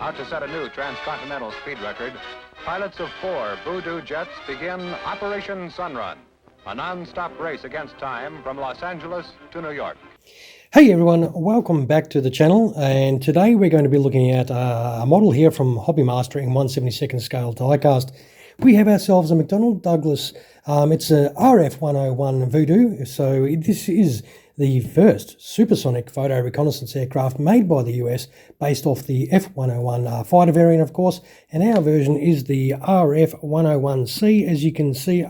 Out to set a new transcontinental speed record, pilots of 4 Voodoo jets begin Operation Sunrun, a non-stop race against time from Los Angeles to New York. Hey everyone, welcome back to the channel, and today we're going to be looking at a model here from Hobbymaster in 1/72nd scale diecast. We have ourselves a McDonnell Douglas, it's a RF-101 Voodoo, so this is the first supersonic photo reconnaissance aircraft made by the US, based off the F-101 fighter variant, of course, and our version is the RF-101C, as you can see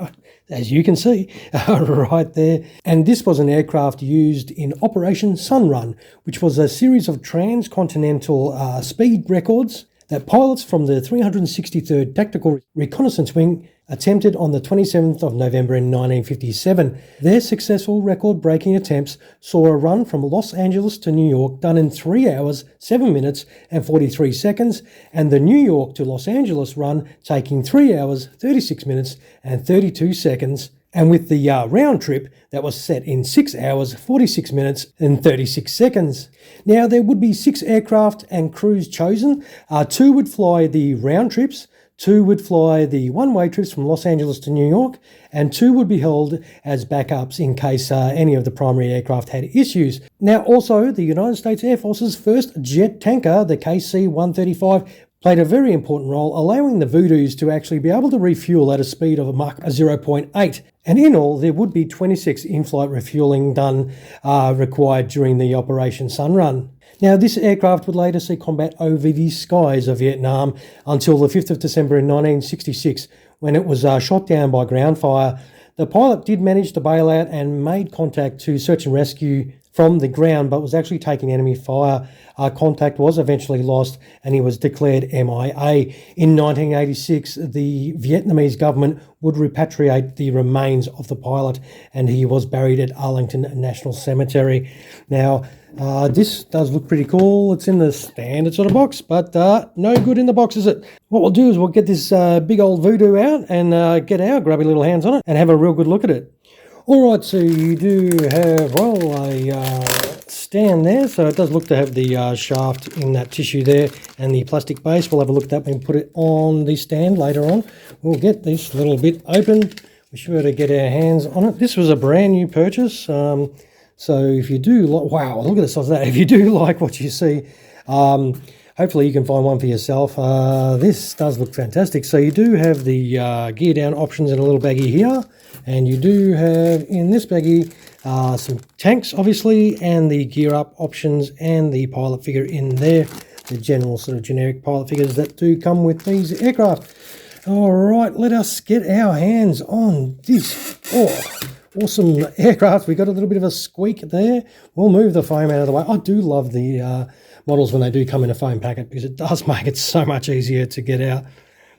right there. And this was an aircraft used in Operation Sunrun, which was a series of transcontinental speed records that pilots from the 363rd Tactical Reconnaissance Wing attempted on the 27th of November in 1957. Their successful record-breaking attempts saw a run from Los Angeles to New York done in 3 hours, 7 minutes and 43 seconds, and the New York to Los Angeles run taking 3 hours, 36 minutes and 32 seconds. And with the round trip, that was set in 6 hours, 46 minutes and 36 seconds. Now, there would be 6 aircraft and crews chosen. 2 would fly the round trips, 2 would fly the one-way trips from Los Angeles to New York, and 2 would be held as backups in case any of the primary aircraft had issues. Now, also, the United States Air Force's first jet tanker, the KC-135, played a very important role, allowing the Voodoos to actually be able to refuel at a speed of Mach 0.8. And in all, there would be 26 in-flight refueling done required during the Operation Sunrun. Now, this aircraft would later see combat over the skies of Vietnam until the 5th of December in 1966, when it was shot down by ground fire. The pilot did manage to bail out and made contact to search and rescue from the ground, but was actually taking enemy fire. Contact was eventually lost and he was declared MIA. In 1986, the Vietnamese government would repatriate the remains of the pilot, and he was buried at Arlington National Cemetery. Now, this does look pretty cool. It's in the standard sort of box, but no good in the box, is it? What we'll do is we'll get this big old Voodoo out and get our grubby little hands on it and have a real good look at it. Alright, so you do have, well, a stand there, so it does look to have the shaft in that tissue there and the plastic base. We'll have a look at that when we put it on the stand later on. We'll get this little bit open. We're sure to get our hands on it. This was a brand new purchase, so if you do like, wow, look at the size of that. If you do like what you see, hopefully you can find one for yourself. This does look fantastic. So you do have the gear down options in a little baggie here, and you do have in this baggie some tanks, obviously, and the gear up options and the pilot figure in there, the general sort of generic pilot figures that do come with these aircraft. All right, let us get our hands on this awesome aircraft. We got a little bit of a squeak there. We'll move the foam out of the way. I do love the models when they do come in a foam packet, because it does make it so much easier to get out.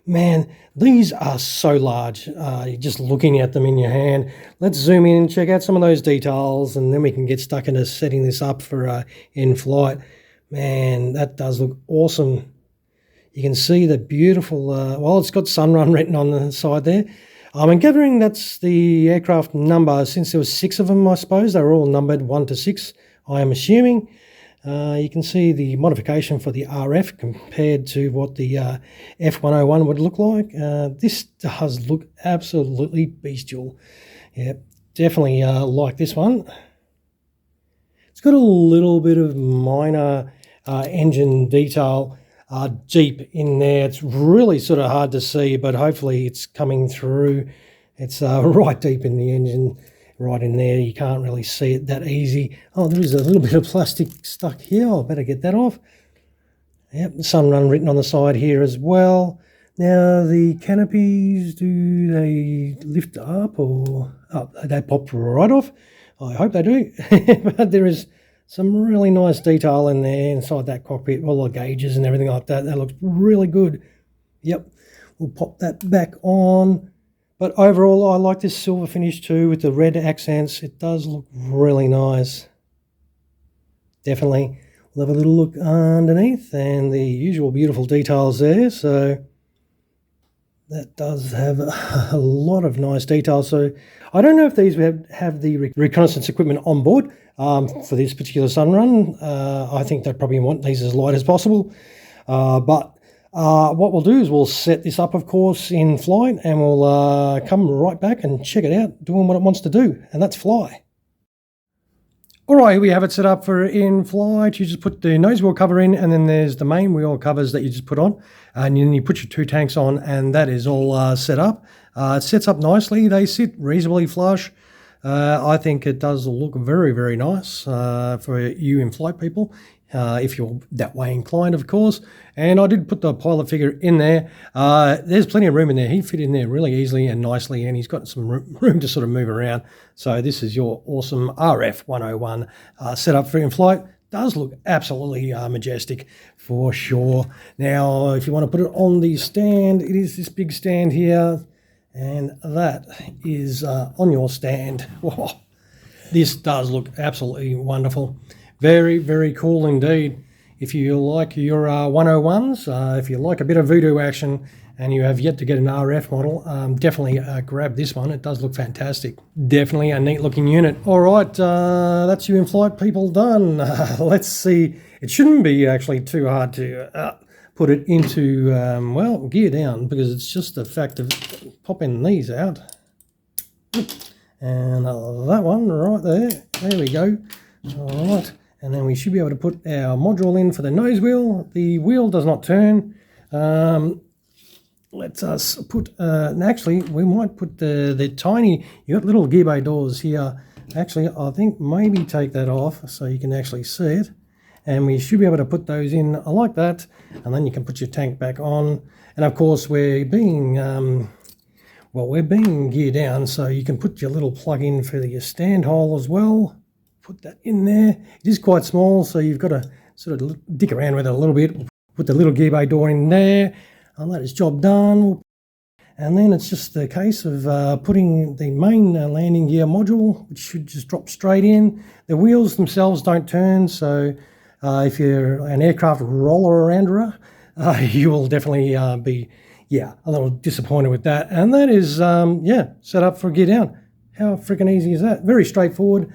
Man, these are so large. You're just looking at them in your hand. Let's zoom in and check out some of those details, and then we can get stuck into setting this up for in-flight. Man, that does look awesome. You can see the beautiful, well, it's got Sunrun written on the side there. I'm gathering that's the aircraft number, since there was 6 of them, I suppose. They were all numbered 1 to 6, I am assuming. You can see the modification for the RF compared to what the F-101 would look like. This does look absolutely bestial. Yeah, definitely like this one. It's got a little bit of minor engine detail deep in there. It's really sort of hard to see, but hopefully it's coming through. It's right deep in the engine, right in there. You can't really see it that easy. Oh, there is a little bit of plastic stuck here. I better get that off. Yep, Sunrun written on the side here as well. Now, the canopies, do they lift up, or they pop right off? I hope they do. But there is some really nice detail in there inside that cockpit, all the gauges and everything like that. That looks really good. Yep, we'll pop that back on. But overall, I like this silver finish too, with the red accents. It does look really nice. Definitely. We'll have a little look underneath, and the usual beautiful details there. So that does have a lot of nice details. So I don't know if these have the reconnaissance equipment on board for this particular Sunrun. I think they probably want these as light as possible. But what we'll do is we'll set this up, of course, in flight, and we'll come right back and check it out doing what it wants to do, and that's fly. All right, here we have it set up for in flight. You just put the nose wheel cover in, and then there's the main wheel covers that you just put on, and then you put your 2 tanks on, and that is all set up. It sets up nicely. They sit reasonably flush. I think it does look very, very nice for you in-flight people, if you're that way inclined, of course. And I did put the pilot figure in there. There's plenty of room in there. He fit in there really easily and nicely, and he's got some room to sort of move around. So this is your awesome RF-101 setup for in-flight. Does look absolutely majestic for sure. Now, if you want to put it on the stand, it is this big stand here. And that is on your stand. Whoa. This does look absolutely wonderful. Very, very cool indeed. If you like your 101s, if you like a bit of voodoo action and you have yet to get an RF model, definitely grab this one. It does look fantastic. Definitely a neat looking unit. All right, that's you in-flight people done. Let's see. It shouldn't be actually too hard to put it into, well, gear down, because it's just the fact of popping these out. And that one right there. There we go. All right. And then we should be able to put our module in for the nose wheel. The wheel does not turn. Let's us put, actually, we might put the tiny, you got little gear bay doors here. Actually, I think maybe take that off so you can actually see it. And we should be able to put those in like that, and then you can put your tank back on. And of course, we're being geared down, so you can put your little plug in for your stand hole as well. Put that in there. It is quite small, so you've got to sort of dick around with it a little bit. Put the little gear bay door in there, and that is job done. And then it's just a case of putting the main landing gear module, which should just drop straight in. The wheels themselves don't turn, so if you're an aircraft roller arounder, you will definitely be, a little disappointed with that. And that is, set up for gear down. How freaking easy is that? Very straightforward.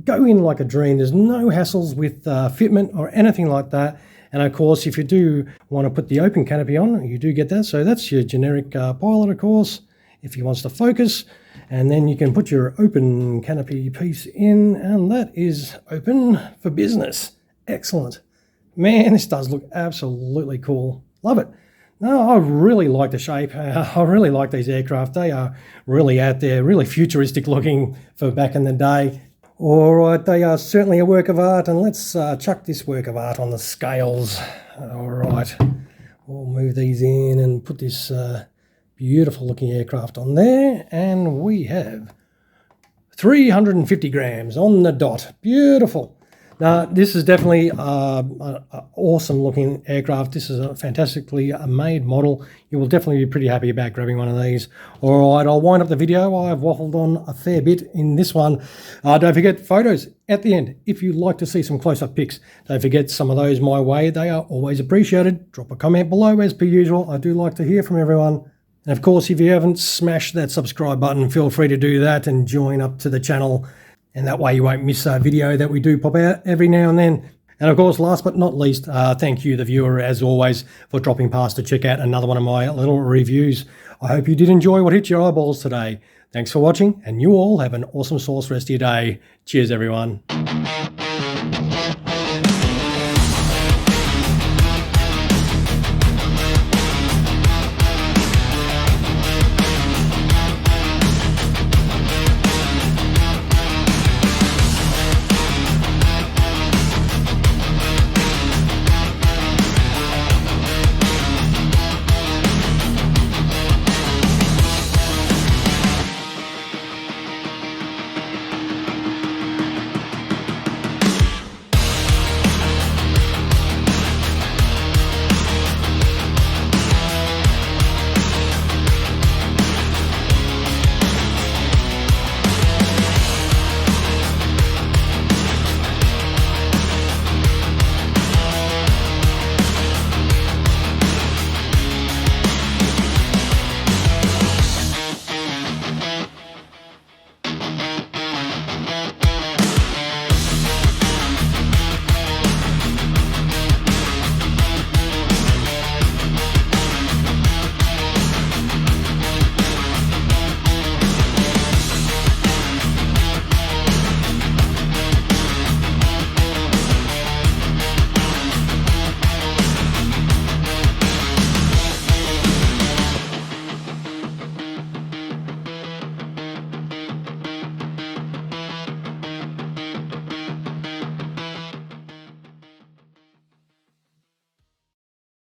Go in like a dream. There's no hassles with fitment or anything like that. And of course, if you do want to put the open canopy on, you do get that. So that's your generic pilot, of course, if he wants to focus. And then you can put your open canopy piece in, and that is open for business. Excellent. Man, this does look absolutely cool. Love it. No, I really like the shape. I really like these aircraft. They are really out there, really futuristic looking for back in the day. All right, they are certainly a work of art, and let's chuck this work of art on the scales. All right, we'll move these in and put this beautiful looking aircraft on there, and we have 350 grams on the dot. Beautiful. Now, this is definitely an awesome looking aircraft. This is a fantastically made model. You will definitely be pretty happy about grabbing one of these. All right, I'll wind up the video. I've waffled on a fair bit in this one. Don't forget photos at the end. If you'd like to see some close-up pics, don't forget some of those my way. They are always appreciated. Drop a comment below as per usual. I do like to hear from everyone. And of course, if you haven't smashed that subscribe button, feel free to do that and join up to the channel. And that way you won't miss a video that we do pop out every now and then. And of course, last but not least, thank you, the viewer, as always, for dropping past to check out another one of my little reviews. I hope you did enjoy what hit your eyeballs today. Thanks for watching, and you all have an awesome sauce rest of your day. Cheers, everyone.